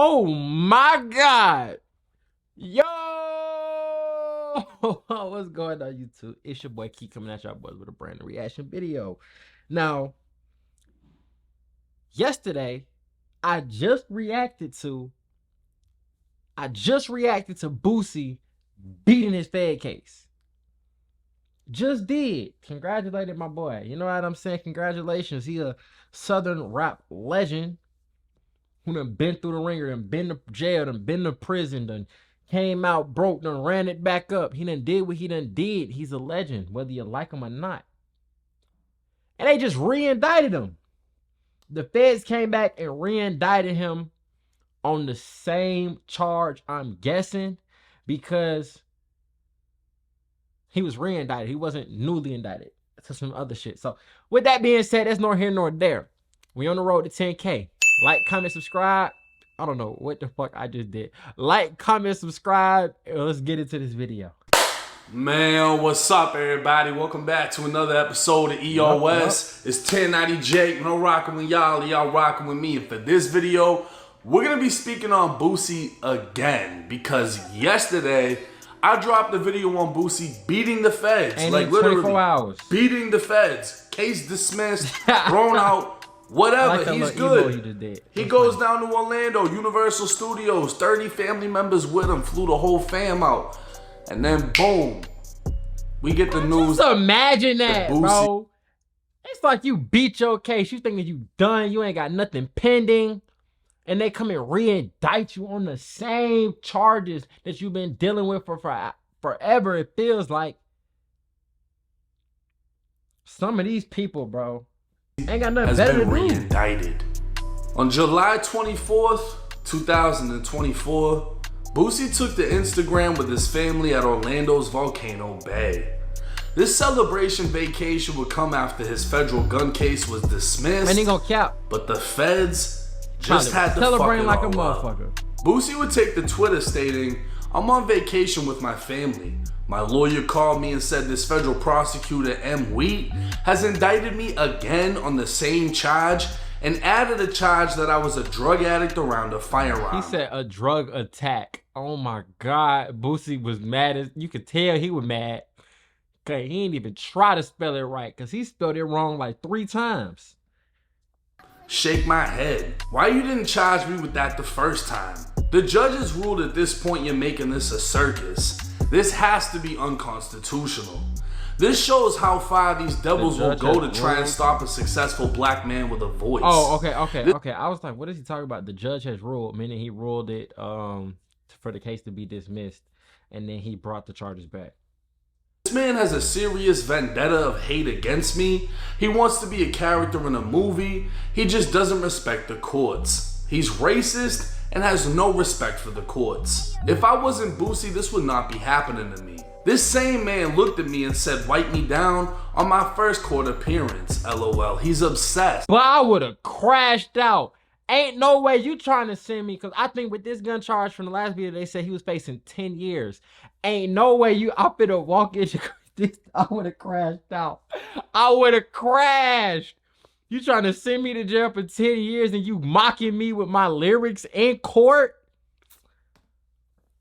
Oh my God. Yo! What's going on, YouTube? It's your boy Key coming at y'all boys with a brand new reaction video. Now, yesterday, I just reacted to Boosie beating his Fed case. Just did. Congratulated my boy. You know what I'm saying? Congratulations. He a Southern rap legend who done been through the ringer, done been to jail, done been to prison, done came out broke, done ran it back up. He done did what he done did. He's a legend, whether you like him or not. And they just re-indicted him. The feds came back and re-indicted him on the same charge, I'm guessing, because he was re-indicted. He wasn't newly indicted to some other shit. So with that being said, that's nor here nor there. We on the road to 10K. Like, comment, subscribe. I don't know what the fuck I just did. Like, comment, subscribe, and let's get into this video. Man, what's up, everybody? Welcome back to another episode of EOS. It's 1090 Jake. When I'm rocking with y'all, y'all rocking with me. And for this video, we're gonna be speaking on Boosie again, because yesterday I dropped a video on Boosie beating the feds. Ain't like in literally 24 hours. beating the feds. Case dismissed, thrown out. Whatever, like he's good. He, just did. He goes down to Orlando, Universal Studios, 30 family members with him, flew the whole fam out. And then boom, we get the news. Just imagine that, bro. It's like you beat your case. You thinking you done, you ain't got nothing pending. And they come and re-indict you on the same charges that you've been dealing with for forever, it feels like. Some of these people, bro, ain't got nothing better to do. Re-indicted. On July 24th, 2024, Boosie took to Instagram with his family at Orlando's Volcano Bay. This celebration vacation would come after his federal gun case was dismissed. And he gonna cap. But the feds just had to celebrate like a all motherfucker. Boosie would take to Twitter stating, "I'm on vacation with my family. My lawyer called me and said this federal prosecutor, M. Wheat, has indicted me again on the same charge and added a charge that I was a drug addict around a firearm." He said a drug attack. Oh my God. Boosie was mad. You could tell he was mad. Okay, he didn't even try to spell it right because he spelled it wrong like 3 times. Shake my head. Why you didn't charge me with that the first time? The judges ruled at this point you're making this a circus. This has to be unconstitutional. This shows how far these devils will go to try and stop a successful black man with a voice. Oh, okay. I was like, what is he talking about? The judge has ruled, meaning he ruled it for the case to be dismissed, and then he brought the charges back. This man has a serious vendetta of hate against me. He wants to be a character in a movie. He just doesn't respect the courts. He's racist and has no respect for the courts. If I wasn't Boosie, this would not be happening to me. This same man looked at me and said, "Wipe me down" on my first court appearance. LOL. He's obsessed. But I would have crashed out. Ain't no way you trying to send me, because I think with this gun charge from the last video, they said he was facing 10 years. Ain't no way you up in a walk into this. I would have crashed out. I would have crashed. You trying to send me to jail for 10 years and you mocking me with my lyrics in court?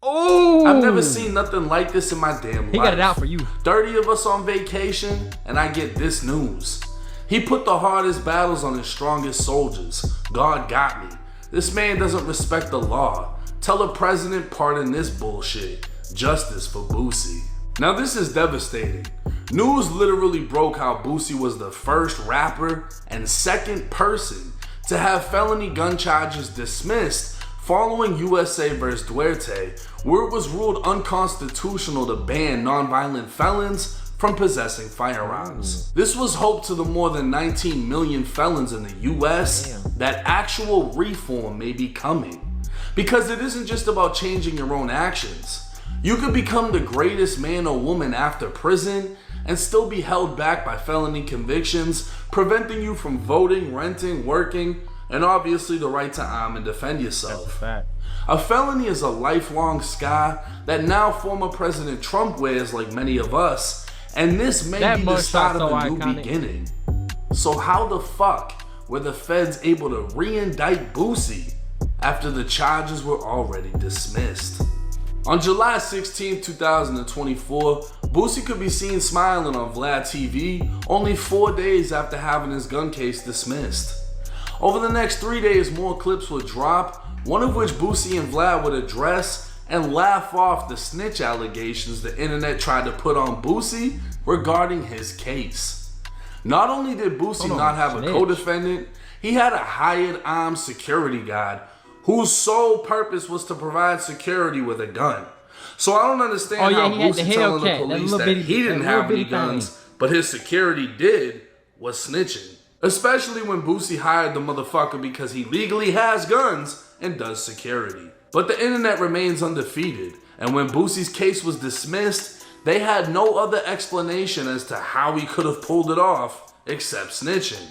Oh, I've never seen nothing like this in my damn life. He got it out for you. 30 of us on vacation, and I get this news. He put the hardest battles on his strongest soldiers. God got me. This man doesn't respect the law. Tell the president, pardon this bullshit. Justice for Boosie. Now this is devastating. News literally broke how Boosie was the first rapper and second person to have felony gun charges dismissed following USA vs. Duarte, where it was ruled unconstitutional to ban nonviolent felons from possessing firearms. This was hope to the more than 19 million felons in the US that actual reform may be coming. Because it isn't just about changing your own actions. You could become the greatest man or woman after prison and still be held back by felony convictions, preventing you from voting, renting, working, and obviously the right to arm and defend yourself. That's a fact. A felony is a lifelong scar that now former President Trump wears, like many of us, and this may be the start of a new beginning. So how the fuck were the feds able to re-indict Boosie? after the charges were already dismissed. On July 16, 2024, Boosie could be seen smiling on Vlad TV only 4 days after having his gun case dismissed. Over the next 3 days, more clips would drop, one of which Boosie and Vlad would address and laugh off the snitch allegations the internet tried to put on Boosie regarding his case. Not only did Boosie not have a co-defendant, he had a hired armed security guard whose sole purpose was to provide security with a gun. So I don't understand how Boosie telling the police that he didn't have any guns, but his security did, was snitching. Especially when Boosie hired the motherfucker because he legally has guns and does security. But the internet remains undefeated, and when Boosie's case was dismissed, they had no other explanation as to how he could have pulled it off except snitching.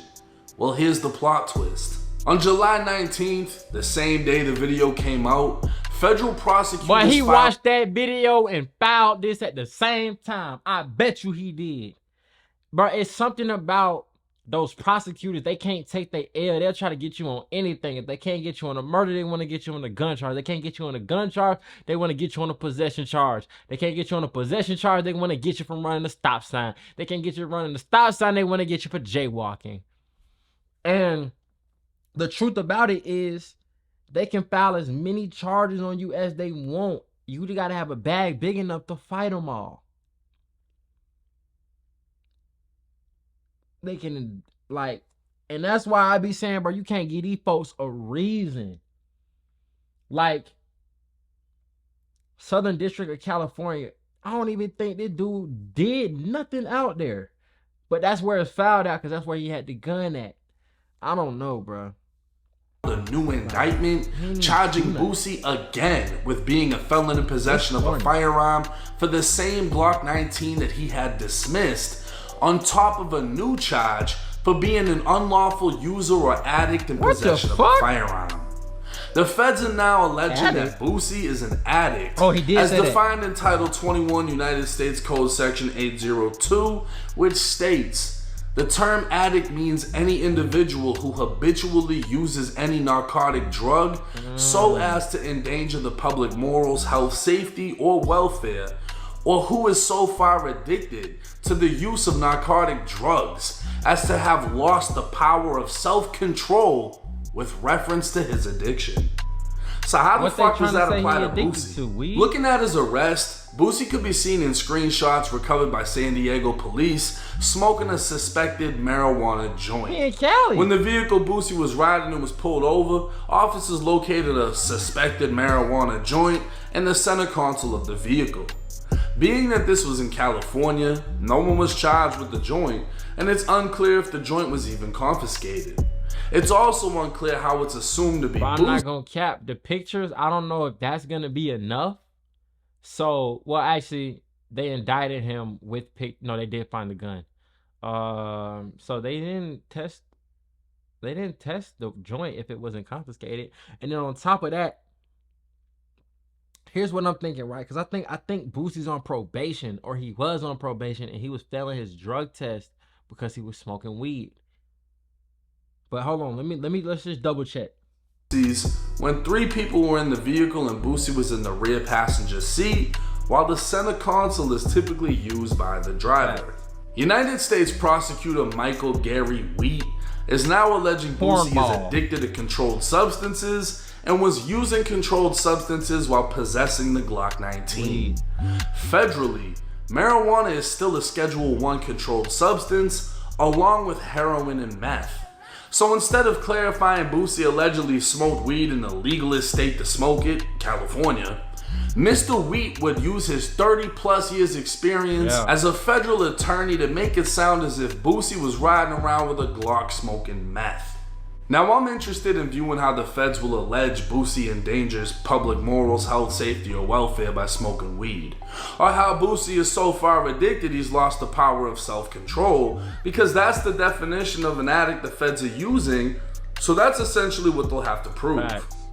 Well, here's the plot twist. On July 19th, the same day the video came out, federal prosecutors But he watched that video and filed this at the same time. I bet you he did. Bro, it's something about those prosecutors. They can't take their L. They'll try to get you on anything. If they can't get you on a murder, they want to get you on a gun charge. They can't get you on a gun charge, they want to get you on a possession charge. They can't get you on a possession charge, they want to get you from running the stop sign. They can't get you running the stop sign, they want to get you for jaywalking. And the truth about it is, they can file as many charges on you as they want. You just gotta have a bag big enough to fight them all. They can, like, and that's why I be saying, bro, you can't give these folks a reason. Like, Southern District of California, I don't even think this dude did nothing out there. But that's where it's filed out, because that's where he had the gun at. I don't know, bro. The new indictment charging Boosie again with being a felon in possession of a firearm for the same Glock 19 that he had dismissed, on top of a new charge for being an unlawful user or addict in possession of a firearm. The feds are now alleging that Boosie is an addict, as defined in Title 21 United States Code Section 802, which states, the term addict means any individual who habitually uses any narcotic drug so as to endanger the public morals, health, safety, or welfare, or who is so far addicted to the use of narcotic drugs as to have lost the power of self-control with reference to his addiction. So how the fuck does that apply to Boosie? Looking at his arrest, Boosie could be seen in screenshots recovered by San Diego police smoking a suspected marijuana joint. When the vehicle Boosie was riding and was pulled over, officers located a suspected marijuana joint in the center console of the vehicle. Being that this was in California, no one was charged with the joint, and it's unclear if the joint was even confiscated. It's also unclear how it's assumed to be Boosie. I'm not gonna cap the pictures. I don't know if that's gonna be enough. So, well, actually, they indicted him with no, they did find the gun. So they didn't test the joint if it wasn't confiscated. And then on top of that, here's what I'm thinking, right? Because I think Boosie's on probation, or he was on probation, and he was failing his drug test because he was smoking weed. But hold on, let's just double check. When 3 people were in the vehicle and Boosie was in the rear passenger seat, while the center console is typically used by the driver. United States prosecutor Michael Gary Wheat is now alleging Boosie is addicted to controlled substances and was using controlled substances while possessing the Glock 19. Federally, marijuana is still a Schedule I controlled substance, along with heroin and meth. So instead of clarifying Boosie allegedly smoked weed in the legalist state to smoke it, California, Mr. Wheat would use his 30+ years experience as a federal attorney to make it sound as if Boosie was riding around with a Glock smoking meth. Now I'm interested in viewing how the feds will allege Boosie endangers public morals, health, safety, or welfare by smoking weed. Or how Boosie is so far addicted he's lost the power of self-control, because that's the definition of an addict the feds are using, so that's essentially what they'll have to prove.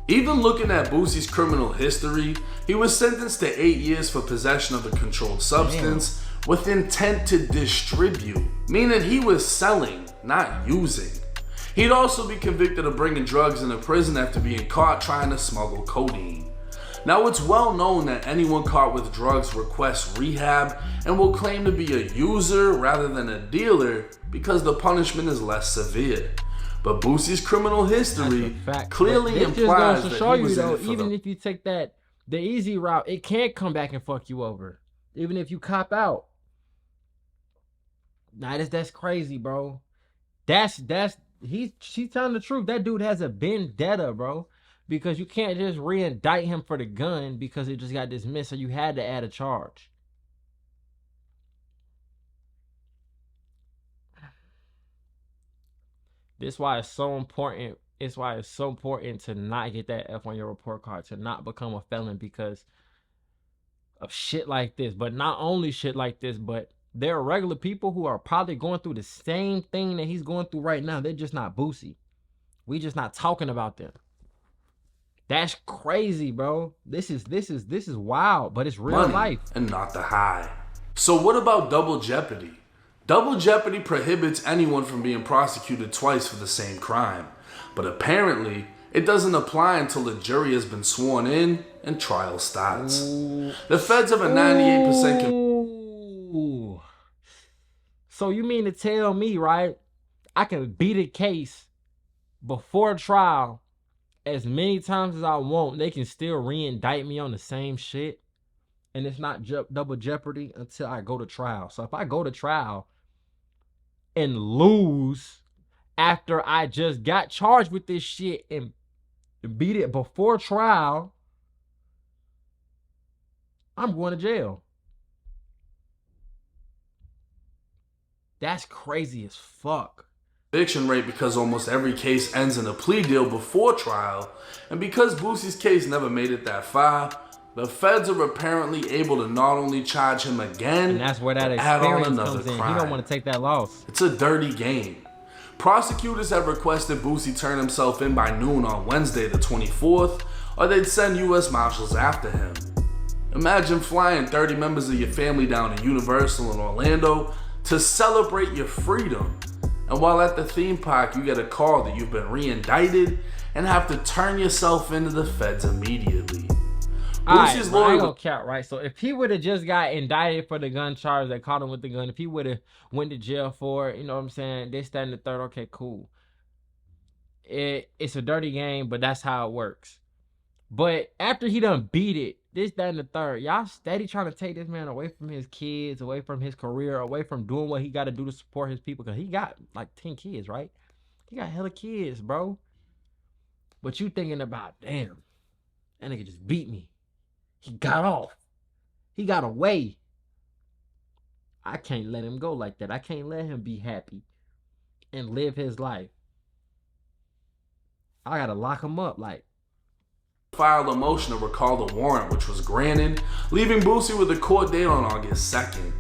Even looking at Boosie's criminal history, he was sentenced to 8 years for possession of a controlled substance with intent to distribute, meaning he was selling, not using. He'd also be convicted of bringing drugs into prison after being caught trying to smuggle codeine. Now, it's well known that anyone caught with drugs requests rehab and will claim to be a user rather than a dealer because the punishment is less severe. But Boosie's criminal history clearly implies that he was in it for even if you take the easy route, it can't come back and fuck you over. Even if you cop out. Nah, that's crazy, bro. She's telling the truth. That dude has a vendetta, bro. Because you can't just re-indict him for the gun because it just got dismissed, so you had to add a charge. This is why it's so important. It's why it's so important to not get that F on your report card, to not become a felon because of shit like this. But not only shit like this, but there are regular people who are probably going through the same thing that he's going through right now. They're just not Boosie. We just not talking about them. That's crazy, bro. This is wild, but it's real life. And not the high. So what about double jeopardy? Double jeopardy prohibits anyone from being prosecuted twice for the same crime. But apparently, it doesn't apply until the jury has been sworn in and trial starts. The feds have a 98% So you mean to tell me, right, I can beat a case before trial as many times as I want, they can still re-indict me on the same shit, and it's not double jeopardy until I go to trial. So if I go to trial and lose after I just got charged with this shit and beat it before trial, I'm going to jail. That's crazy as fuck. Conviction rate because almost every case ends in a plea deal before trial, and because Boosie's case never made it that far, the feds are apparently able to not only charge him again, and that's where that experience comes in. He don't want to take that loss. It's a dirty game. Prosecutors have requested Boosie turn himself in by noon on Wednesday the 24th, or they'd send U.S. Marshals after him. Imagine flying 30 members of your family down to Universal in Orlando to celebrate your freedom. And while at the theme park, you get a call that you've been re-indicted and have to turn yourself into the feds immediately. Boosie's lawyer, I ain't gonna count, right? So if he would have just got indicted for the gun charge that caught him with the gun, if he would have went to jail for it, you know what I'm saying? This, that, and the third, okay, cool. It's a dirty game, but that's how it works. But after he done beat it, this, that, and the third, y'all steady trying to take this man away from his kids, away from his career, away from doing what he got to do to support his people. Because he got like 10 kids, right? He got hella kids, bro. But you thinking about, damn, that nigga just beat me. He got off. He got away. I can't let him go like that. I can't let him be happy and live his life. I got to lock him up like. Filed a motion to recall the warrant, which was granted, leaving Boosie with a court date on August 2nd.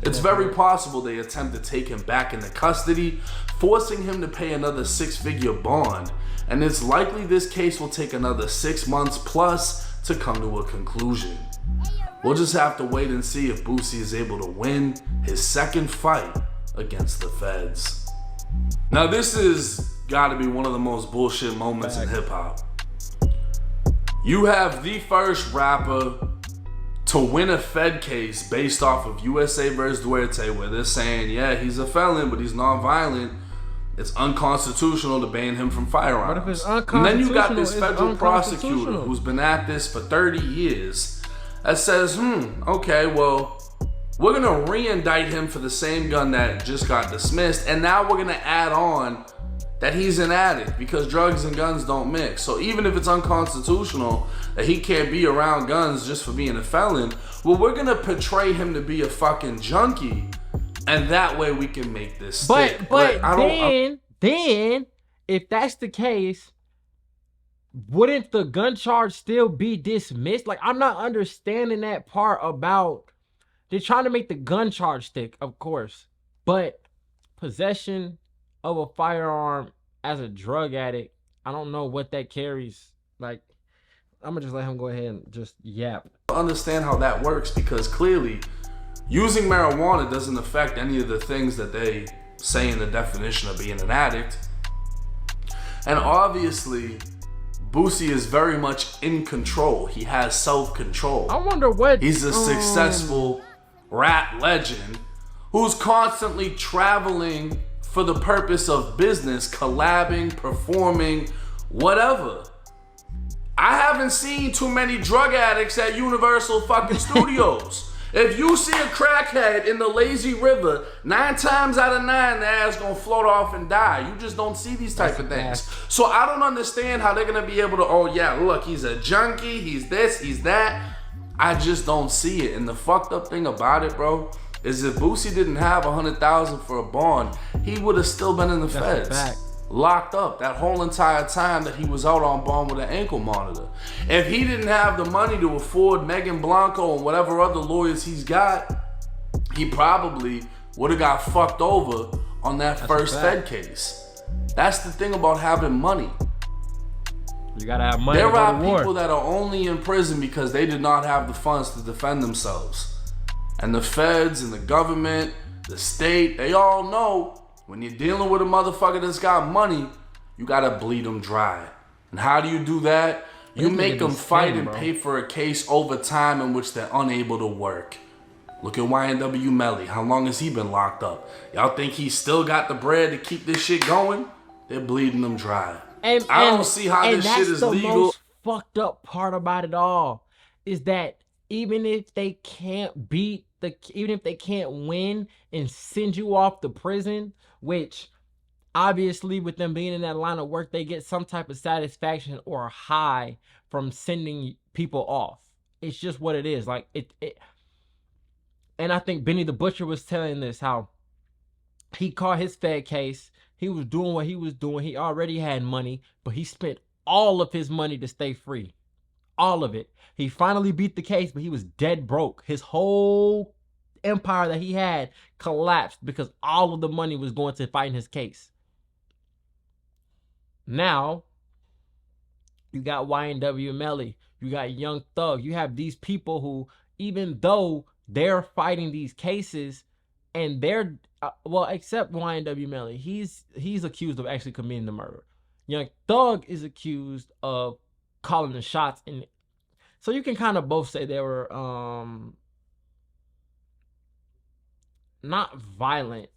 It's very possible they attempt to take him back into custody, forcing him to pay another 6-figure bond, and it's likely this case will take another 6 months plus to come to a conclusion. We'll just have to wait and see if Boosie is able to win his second fight against the feds. Now this has got to be one of the most bullshit moments in hip-hop. You have the first rapper to win a Fed case based off of USA vs. Duarte, where they're saying, yeah, he's a felon, but he's non-violent. It's unconstitutional to ban him from firearms. But if it's unconstitutional, and then you got this federal prosecutor who's been at this for 30 years that says, okay, well, we're going to re-indict him for the same gun that just got dismissed, and now we're going to add on that he's an addict because drugs and guns don't mix. So even if it's unconstitutional that he can't be around guns just for being a felon, well, we're gonna portray him to be a fucking junkie, and that way we can make this stick. But then if that's the case, wouldn't the gun charge still be dismissed? Like, I'm not understanding that part about they're trying to make the gun charge stick, of course, but possession of a firearm as a drug addict, I don't know what that carries. Like, I'm gonna just let him go ahead and just yap. Understand how that works, because clearly using marijuana doesn't affect any of the things that they say in the definition of being an addict. And obviously, Boosie is very much in control. He has self-control. I wonder what... He's a successful rap legend who's constantly traveling for the purpose of business, collabing, performing, whatever. I haven't seen too many drug addicts at Universal fucking Studios. If you see a crackhead in the lazy river, 9 times out of 9, their ass gonna float off and die. You just don't see these type of things. So I don't understand how they're gonna be able to, oh yeah, look, he's a junkie, he's this, he's that. I just don't see it. And the fucked up thing about it, bro, is if Boosie didn't have 100,000 for a bond, he would have still been in the feds. Locked up that whole entire time that he was out on bond with an ankle monitor. If he didn't have the money to afford Megan Blanco and whatever other lawyers he's got, he probably would have got fucked over on that first Fed case. That's the thing about having money. You gotta have money. There are people that are only in prison because they did not have the funds to defend themselves. And the feds and the government, the state, they all know when you're dealing with a motherfucker that's got money, you gotta bleed them dry. And how do you do that? You make them fight and pay for a case over time in which they're unable to work. Look at YNW Melly. How long has he been locked up? Y'all think he still got the bread to keep this shit going? They're bleeding them dry. I don't see how this shit is legal. And that's the most fucked up part about it all, is that even if they can't even if they can't win and send you off to prison, which obviously with them being in that line of work, they get some type of satisfaction or a high from sending people off. It's just what it is. Like it. And I think Benny the Butcher was telling this, how he caught his Fed case. He was doing what he was doing. He already had money, but he spent all of his money to stay free. All of it. He finally beat the case, but he was dead broke. His whole empire that he had collapsed because all of the money was going to fighting his case. Now, you got YNW Melly. You got Young Thug. You have these people who, even though they're fighting these cases, and they're well, except YNW Melly, he's accused of actually committing the murder. Young Thug is accused of calling the shots, and so you can kind of both say they were not violent,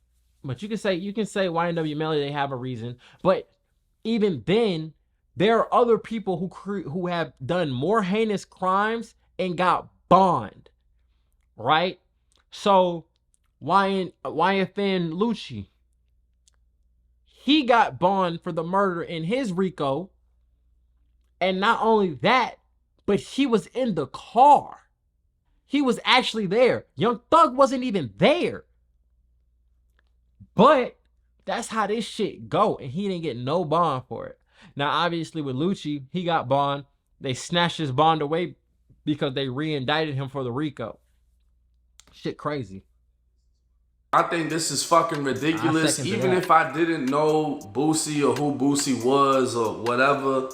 but you can say YNW Melly, they have a reason. But even then, there are other people who have done more heinous crimes and got bond, right? So YFN Lucci, he got bond for the murder in his RICO. And not only that, but he was in the car. He was actually there. Young Thug wasn't even there. But that's how this shit go. And he didn't get no bond for it. Now, obviously with Lucci, he got bond. They snatched his bond away because they re-indicted him for the RICO. Shit crazy. I think this is fucking ridiculous. Even if I didn't know Boosie or who Boosie was or whatever,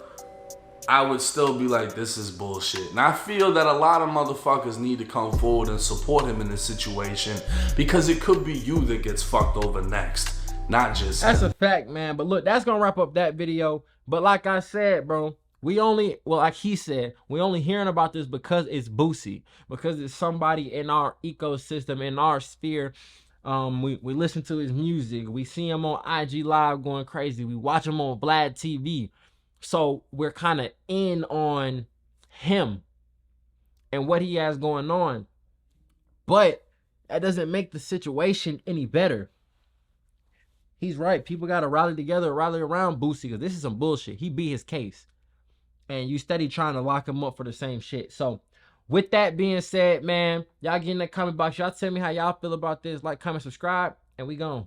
I would still be like, this is bullshit. And I feel that a lot of motherfuckers need to come forward and support him in this situation, because it could be you that gets fucked over next, not just That's him. a fact, man. But look, that's gonna wrap up that video. But like I said, bro, like he said, we only hearing about this because it's Boosie, because it's somebody in our ecosystem, in our sphere. We listen to his music. We see him on IG Live going crazy. We watch him on Vlad TV. So we're kind of in on him and what he has going on. But that doesn't make the situation any better. He's right. People got to rally together, rally around Boosie, because this is some bullshit. He beat his case. And you steady trying to lock him up for the same shit. So with that being said, man, y'all get in that comment box. Y'all tell me how y'all feel about this. Like, comment, subscribe, and we gone.